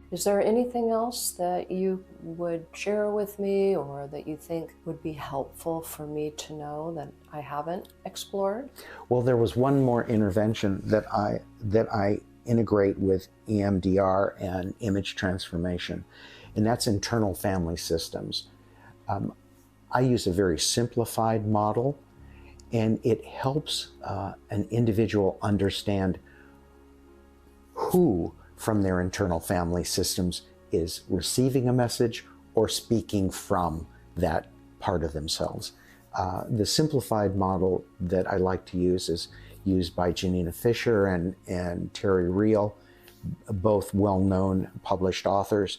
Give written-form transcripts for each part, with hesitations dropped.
Is there anything else that you would share with me or that you think would be helpful for me to know that I haven't explored? Well, there was one more intervention that I integrate with EMDR and image transformation, and that's internal family systems. I use a very simplified model, and it helps an individual understand who from their internal family systems is receiving a message or speaking from that part of themselves. The simplified model that I like to use is used by Janina Fisher and Terry Real, both well-known published authors,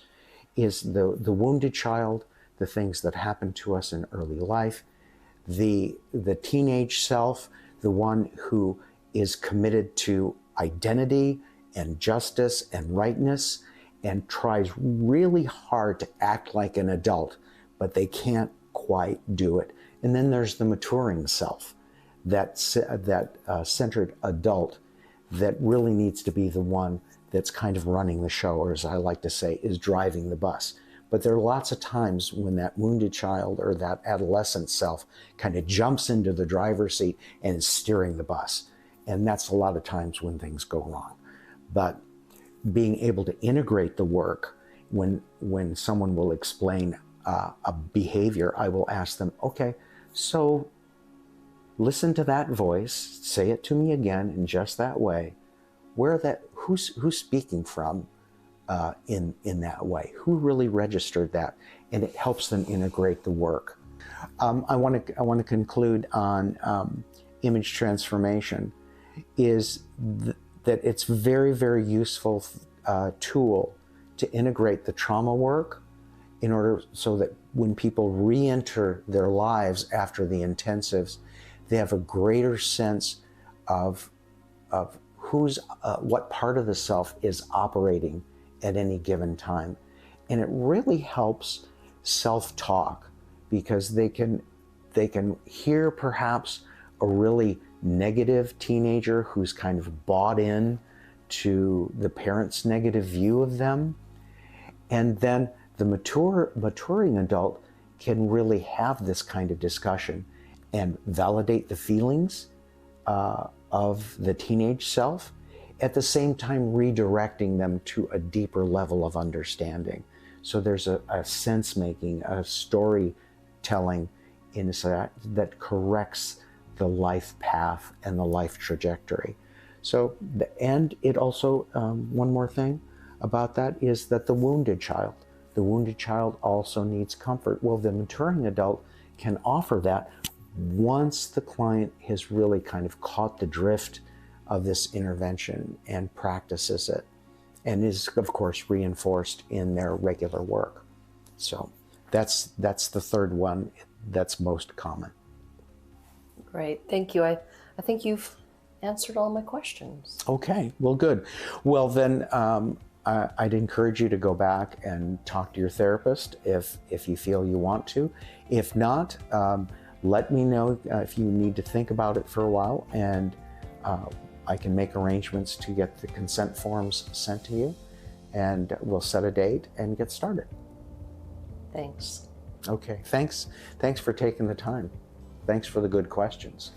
is the wounded child, the things that happen to us in early life, the teenage self, the one who is committed to identity and justice and rightness and tries really hard to act like an adult, but they can't quite do it. And then there's the maturing self, that centered adult that really needs to be the one that's kind of running the show, or as I like to say, is driving the bus. But there are lots of times when that wounded child or that adolescent self kind of jumps into the driver's seat and is steering the bus. And that's a lot of times when things go wrong. But being able to integrate the work, when someone will explain a behavior, I will ask them, okay, so listen to that voice, say it to me again in just that way. Who's speaking from in that way? Who really registered that? And it helps them integrate the work. I want to conclude on image transformation is that it's very, very useful tool to integrate the trauma work in order so that when people re-enter their lives after the intensives, they have a greater sense of what part of the self is operating at any given time. And it really helps self-talk because they can hear perhaps a really negative teenager who's kind of bought in to the parents' negative view of them. And then the maturing adult can really have this kind of discussion and validate the feelings of the teenage self, at the same time redirecting them to a deeper level of understanding. So there's a sense making, a storytelling that corrects the life path and the life trajectory. So, and it also, one more thing about that is that the wounded child also needs comfort. Well, the maturing adult can offer that once the client has really kind of caught the drift of this intervention and practices it, and is, of course, reinforced in their regular work. So that's the third one that's most common. Great, thank you. I think you've answered all my questions. Okay, well, good. Well, then I'd encourage you to go back and talk to your therapist if you feel you want to. If not, let me know if you need to think about it for a while, and I can make arrangements to get the consent forms sent to you, and we'll set a date and get started. Thanks. Okay, thanks for taking the time. Thanks for the good questions.